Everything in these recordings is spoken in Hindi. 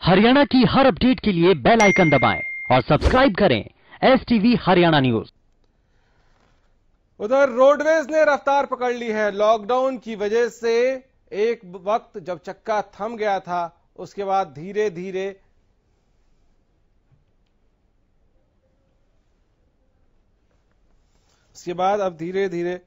हरियाणा की हर अपडेट के लिए बेल आइकन दबाएं और सब्सक्राइब करें एसटीवी हरियाणा न्यूज। उधर रोडवेज ने रफ्तार पकड़ ली है। लॉकडाउन की वजह से एक वक्त जब चक्का थम गया था, उसके बाद धीरे धीरे अब धीरे धीरे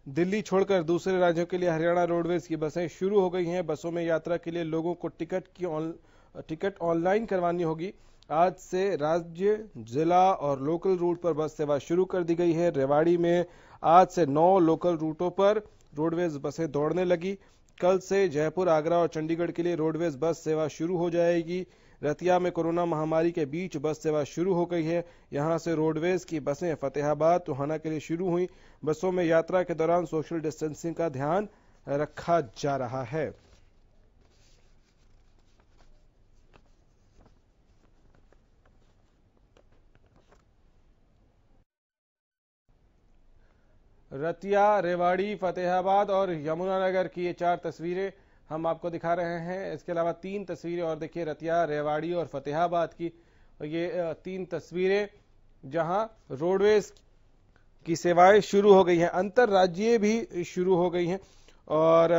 दिल्ली छोड़कर दूसरे राज्यों के लिए हरियाणा रोडवेज की बसें शुरू हो गई हैं। बसों में यात्रा के लिए लोगों को टिकट ऑनलाइन करवानी होगी। आज से राज्य, जिला और लोकल रूट पर बस सेवा शुरू कर दी गई है। रेवाड़ी में आज से 9 लोकल रूटों पर रोडवेज बसें दौड़ने लगी। कल से जयपुर, आगरा और चंडीगढ़ के लिए रोडवेज बस सेवा शुरू हो जाएगी। रतिया में कोरोना महामारी के बीच बस सेवा शुरू हो गई है। यहां से रोडवेज की बसें फतेहाबाद, टोहाना के लिए शुरू हुई। बसों में यात्रा के दौरान सोशल डिस्टेंसिंग का ध्यान रखा जा रहा है। रतिया, रेवाड़ी, फतेहाबाद और यमुनानगर की ये 4 तस्वीरें हम आपको दिखा रहे हैं। इसके अलावा 3 तस्वीरें और देखिए, रतिया, रेवाड़ी और फतेहाबाद की ये 3 तस्वीरें जहां रोडवेज की सेवाएं शुरू हो गई हैं। अंतरराज्यीय भी शुरू हो गई हैं और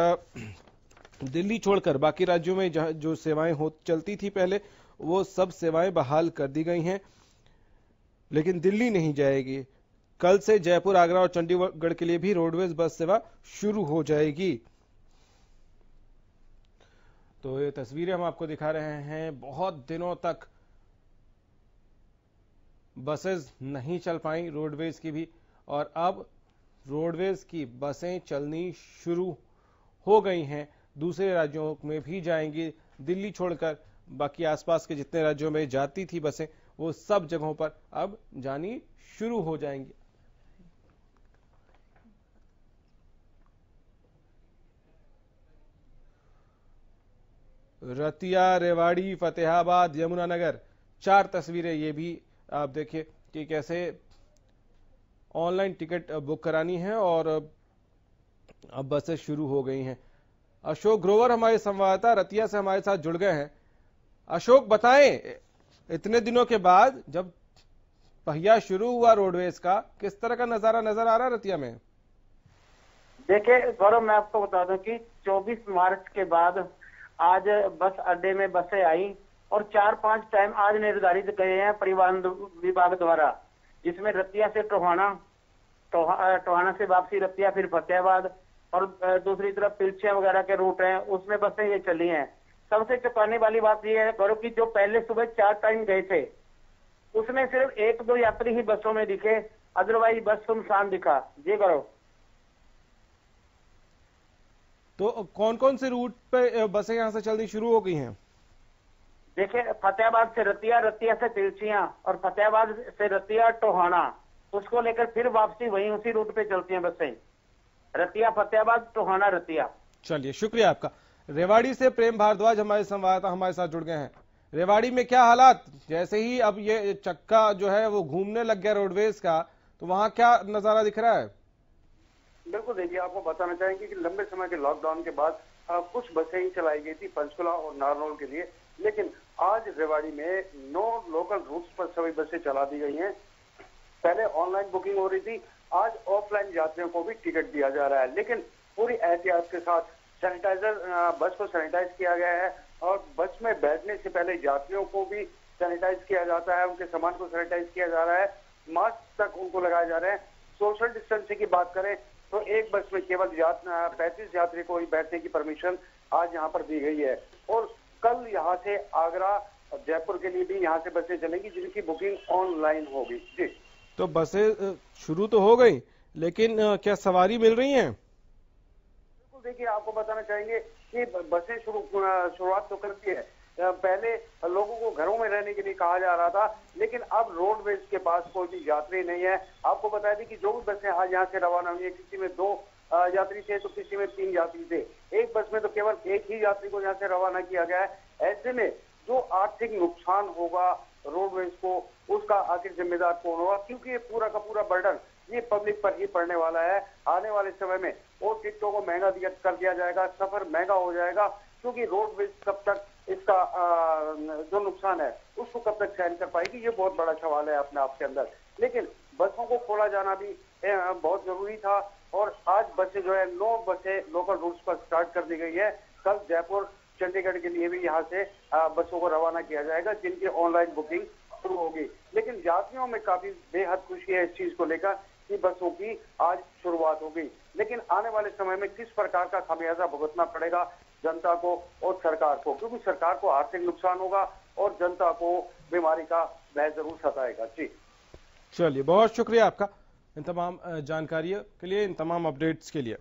दिल्ली छोड़कर बाकी राज्यों में जो सेवाएं चलती थी पहले, वो सब सेवाएं बहाल कर दी गई हैं, लेकिन दिल्ली नहीं जाएगी। कल से जयपुर, आगरा और चंडीगढ़ के लिए भी रोडवेज बस सेवा शुरू हो जाएगी। तो ये तस्वीरें हम आपको दिखा रहे हैं। बहुत दिनों तक बसेस नहीं चल पाई रोडवेज की भी, और अब रोडवेज की बसें चलनी शुरू हो गई हैं। दूसरे राज्यों में भी जाएंगी। दिल्ली छोड़कर बाकी आसपास के जितने राज्यों में जाती थी बसें, वो सब जगहों पर अब जानी शुरू हो जाएंगी। रतिया, रेवाड़ी, फतेहाबाद, यमुनानगर, 4 तस्वीरें ये भी आप देखिए कि कैसे ऑनलाइन टिकट बुक करानी है और अब बसें शुरू हो गई हैं। अशोक ग्रोवर हमारे संवाददाता रतिया से हमारे साथ जुड़ गए हैं। अशोक, बताएं, इतने दिनों के बाद जब पहिया शुरू हुआ रोडवेज का, किस तरह का नजारा नजर आ रहा है रतिया में? देखिए गौरव, मैं आपको बता दूं कि 24 मार्च के बाद आज बस अड्डे में बसें आई और 4-5 टाइम आज निर्धारित गए हैं परिवहन विभाग द्वारा, जिसमें रतिया से टोहाना से वापसी रतिया, फिर फतेहाबाद और दूसरी तरफ पिलछिया वगैरह के रूट हैं, उसमें बसें ये चली हैं। सबसे चौंकाने वाली बात यह है गौरव की जो पहले सुबह 4 टाइम गए थे, उसमें सिर्फ 1-2 यात्री ही बसों में दिखे, अदरवाइज बस सुनसान दिखा। जी गौरव। तो कौन कौन से रूट पे बसें यहां से चलनी शुरू हो गई हैं? देखिए, फतेहाबाद से रतिया, रतिया से तिलचिया और फतेहाबाद से रतिया टोहाना, उसको लेकर फिर वापसी वहीं उसी रूट पे चलती हैं बसें। रतिया, फतेहाबाद, टोहाना, रतिया। चलिए, शुक्रिया आपका। रेवाड़ी से प्रेम भारद्वाज हमारे संवाददाता हमारे साथ जुड़ गए हैं। रेवाड़ी में क्या हालात, जैसे ही अब ये चक्का जो है वो घूमने लग गया रोडवेज का, तो वहां क्या नजारा दिख रहा है? बिल्कुल, देखिए, आपको बताना चाहेंगे कि लंबे समय के लॉकडाउन के बाद कुछ बसें ही चलाई गई थी पंचकुला और नारनौल के लिए, लेकिन आज रेवाड़ी में 9 लोकल रूट्स पर सभी बसें चला दी गई हैं। पहले ऑनलाइन बुकिंग हो रही थी, आज ऑफलाइन यात्रियों को भी टिकट दिया जा रहा है, लेकिन पूरी एहतियात के साथ बस को सैनिटाइज किया गया है और बस में बैठने से पहले यात्रियों को भी सैनिटाइज किया जाता है, उनके सामान को सैनिटाइज किया जा रहा है, मास्क तक उनको लगाए जा रहे हैं। सोशल डिस्टेंसिंग की बात करें तो एक बस में केवल 35 यात्री को ही बैठने की परमिशन आज यहाँ पर दी गई है और कल यहाँ से आगरा और जयपुर के लिए भी यहाँ से बसें चलेंगी, जिनकी बुकिंग ऑनलाइन होगी। जी, तो बसें शुरू तो हो गई, लेकिन क्या सवारी मिल रही है? बिल्कुल, देखिए, आपको बताना चाहेंगे कि बसें शुरुआत तो करती है। पहले लोगों को घरों में रहने के लिए कहा जा रहा था, लेकिन अब रोडवेज के पास कोई भी यात्री नहीं है। आपको बता दें कि जो भी बसें आज यहाँ से रवाना हुई है, किसी में 2 यात्री थे तो किसी में 3 यात्री थे। एक बस में तो केवल एक ही यात्री को यहाँ से रवाना किया गया है। ऐसे में जो आर्थिक नुकसान होगा रोडवेज को, उसका आखिर जिम्मेदार कौन होगा? क्योंकि ये पूरा का पूरा बर्डन ये पब्लिक पर ही पड़ने वाला है। आने वाले समय में और टिकटों को महंगा कर दिया जाएगा, सफर महंगा हो जाएगा। क्योंकि रोडवेज कब तक इसका जो नुकसान है उसको कब तक सहन कर पाएगी, ये बहुत बड़ा सवाल है अपने आप के अंदर। लेकिन बसों को खोला जाना भी बहुत जरूरी था और आज बसें जो है 9 बसें लोकल रूट्स पर स्टार्ट कर दी गई है। कल जयपुर चंडीगढ़ के लिए भी यहाँ से बसों को रवाना किया जाएगा, जिनकी ऑनलाइन बुकिंग शुरू होगी। लेकिन यात्रियों में काफी बेहद खुशी है इस चीज को लेकर कि बसों की आज शुरुआत हो गई। लेकिन आने वाले समय में किस प्रकार का खामियाजा भुगतना पड़ेगा जनता को और सरकार को, क्योंकि सरकार को आर्थिक नुकसान होगा और जनता को बीमारी का भय जरूर सताएगा। जी चलिए, बहुत शुक्रिया आपका इन तमाम जानकारियों के लिए, इन तमाम अपडेट्स के लिए।